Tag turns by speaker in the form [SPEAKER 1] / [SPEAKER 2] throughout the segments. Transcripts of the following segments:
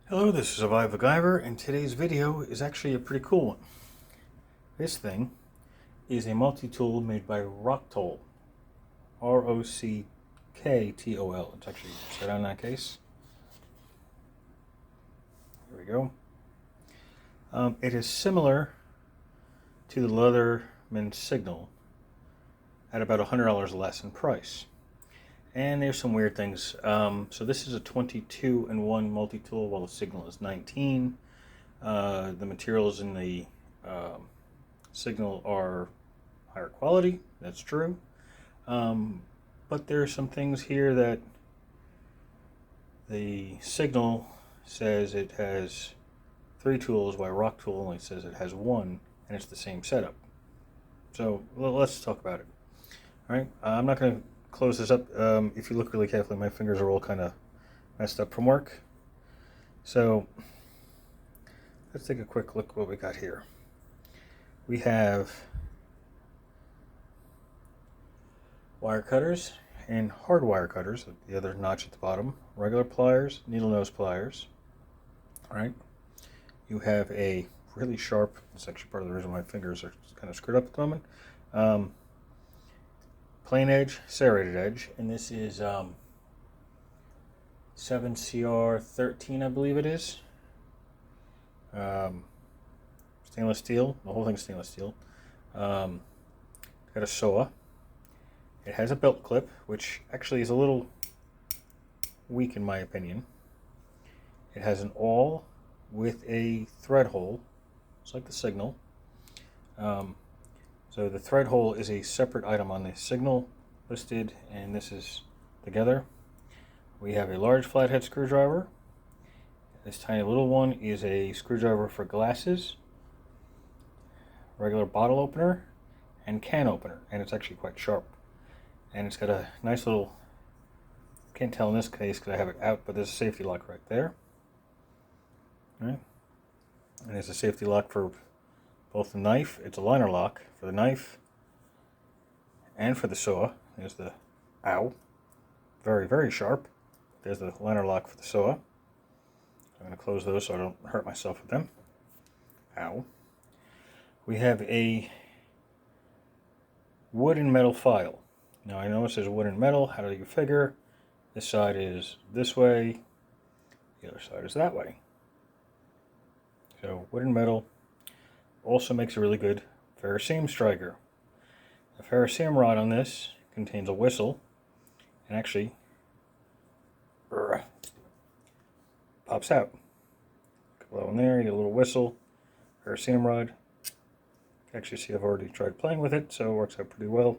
[SPEAKER 1] Hello, this is Survival-gyver, and today's video is actually a pretty cool one. This thing is a multi-tool made by Rocktol. R-O-C-K-T-O-L. It's actually set on that case. Here we go. It is similar to the Leatherman Signal at about $100 less in price. And there's some weird things. So this is a 22-in-1 multi-tool, while the Signal is 19. The materials in the Signal are higher quality. That's true. But there are some things here that the Signal says it has 3 tools, while Rocktol only says it has 1, and it's the same setup. So let's talk about it. All right, I'm not going to close this up. If you look really carefully, my fingers are all kind of messed up from work. So let's take a quick look at what we got here. We have wire cutters and hard wire cutters, the other notch at the bottom, regular pliers, needle nose pliers. All right. You have a really sharp, it's actually part of the reason my fingers are kind of screwed up at the moment, plain edge, serrated edge, and this is 7CR13, I believe it is. Stainless steel, the whole thing's stainless steel. Got a saw. It has a belt clip, which actually is a little weak in my opinion. It has an awl with a thread hole, just like the Signal. So the thread hole is a separate item on the Signal listed, and this is together. We have a large flathead screwdriver. This tiny little one is a screwdriver for glasses, regular bottle opener, and can opener, and it's actually quite sharp. And it's got a nice little, can't tell in this case because I have it out, but there's a safety lock right there. All right. And there's a safety lock for both the knife. It's a liner lock for the knife and for the saw. There's the ow, very, very sharp. There's the liner lock for the saw. I'm going to close those so I don't hurt myself with them. Ow. We have a wood and metal file. Now I know it says wood and metal. How do you figure? This side is this way, the other side is that way. So wood and metal also makes a really good ferrocerium striker. The ferrocerium rod on this contains a whistle, and actually pops out. Blow in there, you get a little whistle, ferrocerium rod. Actually, see, I've already tried playing with it, so it works out pretty well.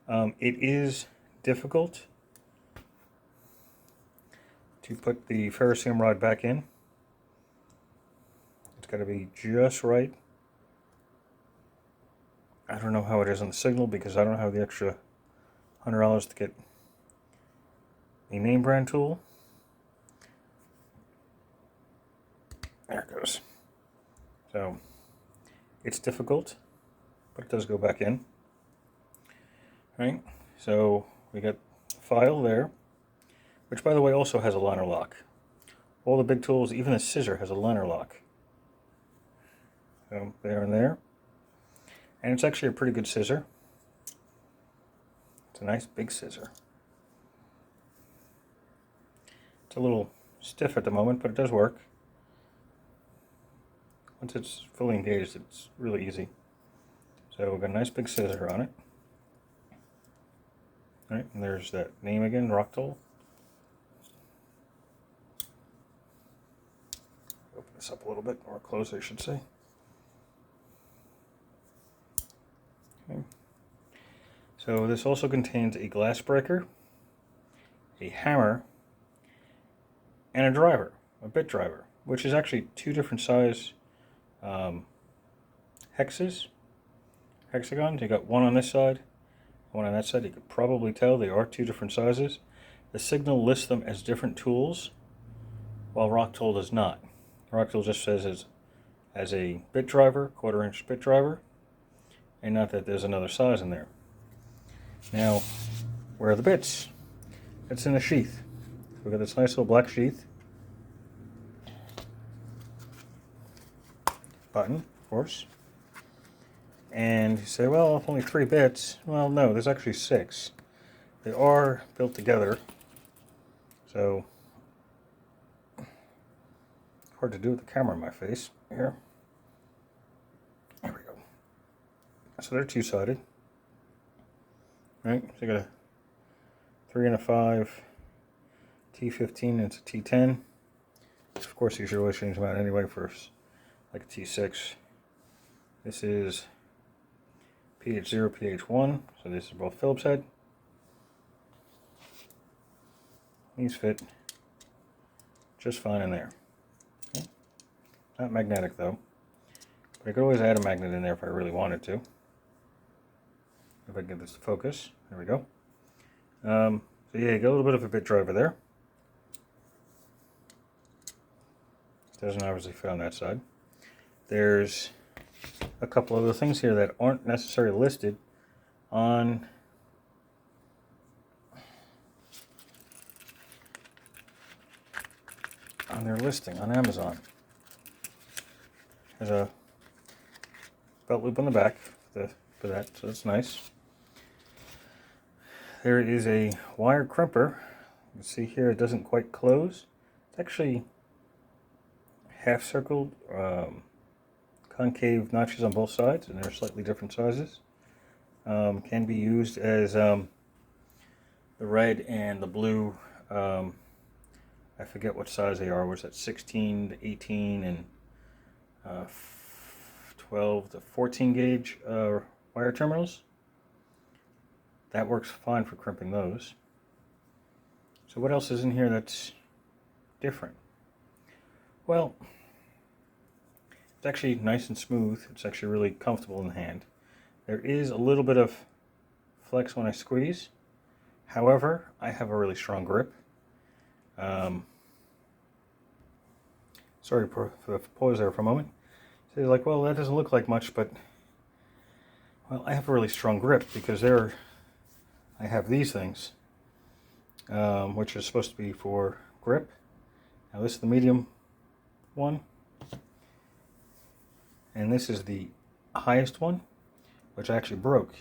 [SPEAKER 1] It is difficult to put the ferrocerium rod back in. It's got to be just right. I don't know how it is on the Signal because I don't have the extra $100 to get a name brand tool. There it goes. So it's difficult, but it does go back in. Right? So we got the file there, which by the way also has a liner lock. All the big tools, even the scissor, has a liner lock. So there and there. And it's actually a pretty good scissor. It's a nice big scissor. It's a little stiff at the moment, but it does work. Once it's fully engaged, it's really easy. So we've got a nice big scissor on it. All right, and there's that name again, Rocktol. Open this up a little bit, or close, I should say. Okay. So this also contains a glass breaker, a hammer, and a driver, a bit driver, which is actually 2 different size hexagons. You got one on this side, one on that side. You could probably tell they are 2 different sizes. The Signal lists them as different tools, while Rocktol does not. Rocktol just says as a bit driver, 1/4 inch bit driver, and not that there's another size in there. Now, where are the bits? It's in the sheath. So we've got this nice little black sheath. button, of course. And you say, well, only 3 bits. Well, no, there's actually 6. They are built together, so hard to do with the camera in my face here. There we go. So they're two-sided, right? So you got a 3 and a 5, T15, and it's a T10. Of course, you should always change them out anyway for like a T6. This is PH0, PH1, so these are both Phillips head. These fit just fine in there. Okay. Not magnetic though, but I could always add a magnet in there if I really wanted to. If I can get this to focus, there we go. So yeah, you got a little bit of a bit driver there. Doesn't obviously fit on that side. There's a couple other things here that aren't necessarily listed on their listing on Amazon. There's a belt loop on the back for that, so that's nice. There is a wire crimper. You can see here it doesn't quite close. It's actually half circled, concave notches on both sides, and they're slightly different sizes. Can be used as the red and the blue, I forget what size they are, was that 16 to 18 and 12 to 14 gauge wire terminals. That works fine for crimping those. So what else is in here that's different? Well, it's actually nice and smooth. It's actually really comfortable in the hand. There is a little bit of flex when I squeeze. However, I have a really strong grip. Sorry for the pause there for a moment. So you're like, well, that doesn't look like much, but well, I have a really strong grip because I have these things, which is supposed to be for grip. Now this is the medium one, and this is the highest one, which I actually broke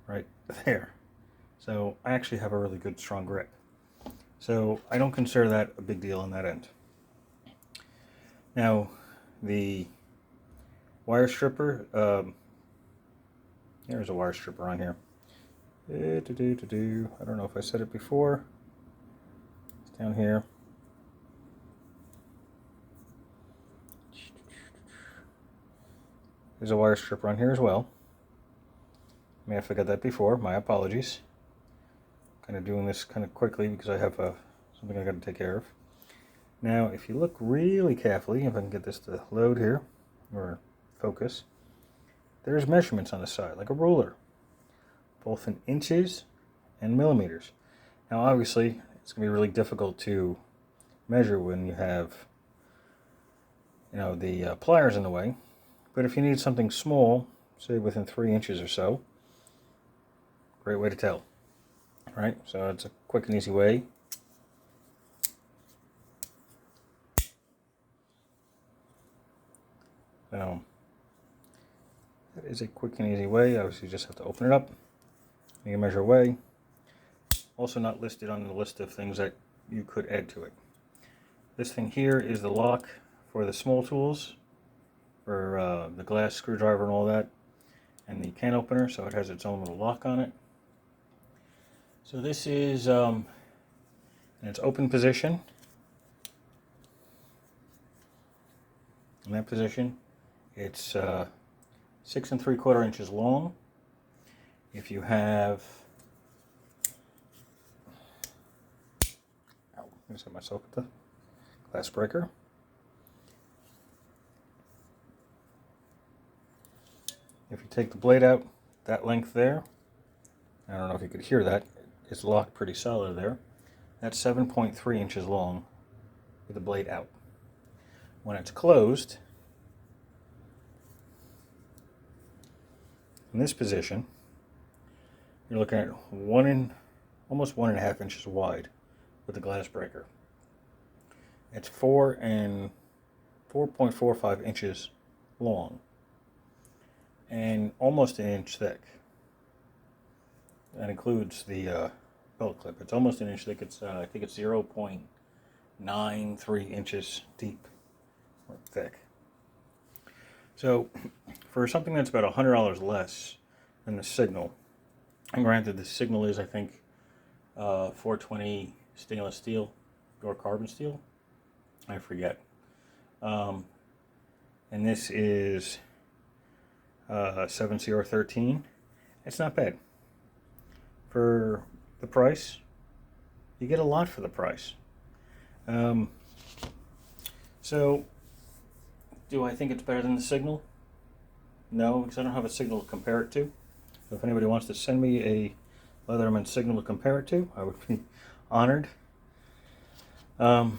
[SPEAKER 1] right there. So I actually have a really good strong grip. So I don't consider that a big deal on that end. Now the wire stripper, there's a wire stripper on here. I don't know if I said it before. It's down here. There's a wire stripper on here as well. May have forgot that before. My apologies. Kind of doing this kind of quickly because I have something I got to take care of. Now, if you look really carefully, if I can get this to load here or focus, there's measurements on the side, like a ruler, both in inches and millimeters. Now, obviously, it's going to be really difficult to measure when you have, the pliers in the way. But if you need something small, say within 3 inches or so, great way to tell, right? So it's a quick and easy way. So that is a quick and easy way. Obviously, you just have to open it up. You can measure away. Also not listed on the list of things that you could add to it. This thing here is the lock for the small tools, for the glass screwdriver and all that, and the can opener, so it has its own little lock on it. So this is in its open position. In that position, it's 6 3/4 inches long. If you have, I'm going to set myself with the glass breaker. If you take the blade out, that length there, I don't know if you could hear that, it's locked pretty solid there. That's 7.3 inches long with the blade out. When it's closed, in this position, you're looking at almost 1.5 inches wide with the glass breaker. It's 4.45 inches long and almost an inch thick. That includes the belt clip. It's almost an inch thick. It's I think it's 0.93 inches deep or thick. So for something that's about $100 less than the Signal, and granted the Signal is, I think, 420 stainless steel or carbon steel, I forget. And this is 7CR13. It's not bad. For the price, you get a lot for the price. So, do I think it's better than the Signal? No, because I don't have a Signal to compare it to. So if anybody wants to send me a Leatherman Signal to compare it to, I would be honored. But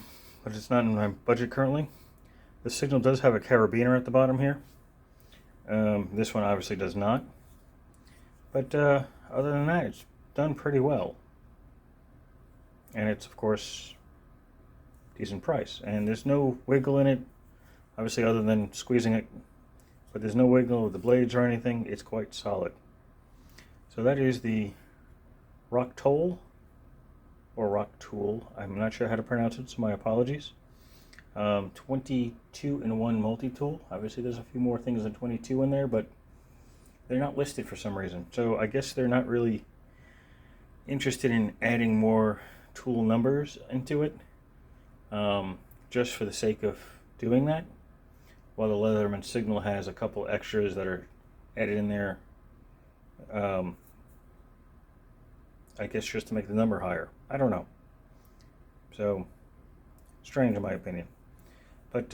[SPEAKER 1] it's not in my budget currently. The Signal does have a carabiner at the bottom here. This one obviously does not. But other than that, it's done pretty well. And it's, of course, decent price. And there's no wiggle in it, obviously, other than squeezing it. But there's no wiggle with the blades or anything. It's quite solid. So that is the Rocktol, or Rocktol. I'm not sure how to pronounce it, so my apologies. 22-in-1 multi-tool. Obviously, there's a few more things than 22 in there, but they're not listed for some reason. So I guess they're not really interested in adding more tool numbers into it, just for the sake of doing that. While the Leatherman Signal has a couple extras that are added in there, I guess just to make the number higher. I don't know. So, strange in my opinion. But,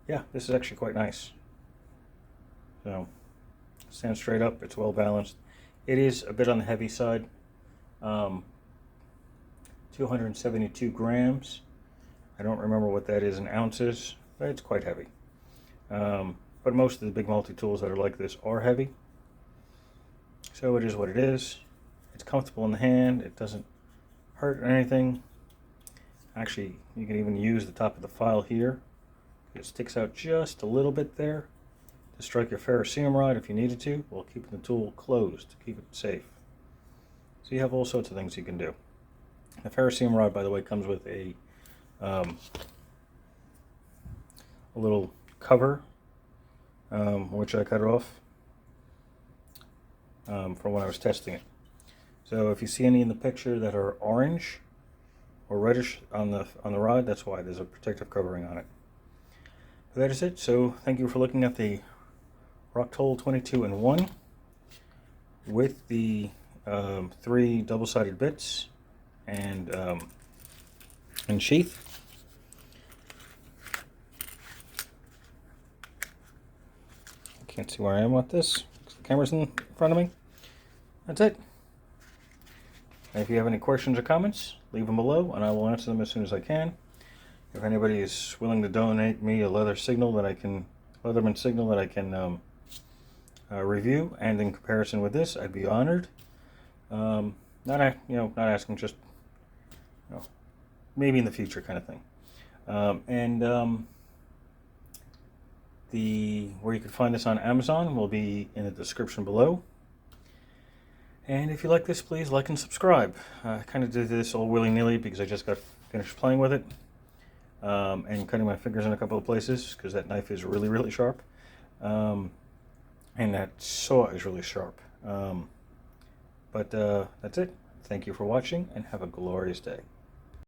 [SPEAKER 1] yeah, this is actually quite nice. So, stands straight up. It's well balanced. It is a bit on the heavy side. 272 grams. I don't remember what that is in ounces, but it's quite heavy. But most of the big multi-tools that are like this are heavy. So it is what it is. It's comfortable in the hand. It doesn't hurt or anything. Actually, you can even use the top of the file here. It sticks out just a little bit there to strike your ferrocerium rod if you needed to, while keeping the tool closed to keep it safe. So you have all sorts of things you can do. The ferrocerium rod, by the way, comes with a little cover, which I cut off from when I was testing it. So if you see any in the picture that are orange or reddish on the rod, that's why there's a protective covering on it. But that is it. So thank you for looking at the Rocktol 22-in-1 with the 3 double-sided bits and sheath. I can't see where I am with this because the camera's in front of me. That's it. And if you have any questions or comments, leave them below and I will answer them as soon as I can. If anybody is willing to donate me a Leatherman Signal that I can review, and in comparison with this, I'd be honored. Not asking, just maybe in the future kind of thing. Where you can find this on Amazon will be in the description below. And if you like this, please like and subscribe. I kind of did this all willy-nilly because I just got finished playing with it. And cutting my fingers in a couple of places because that knife is really, really sharp. And that saw is really sharp. But that's it. Thank you for watching and have a glorious day.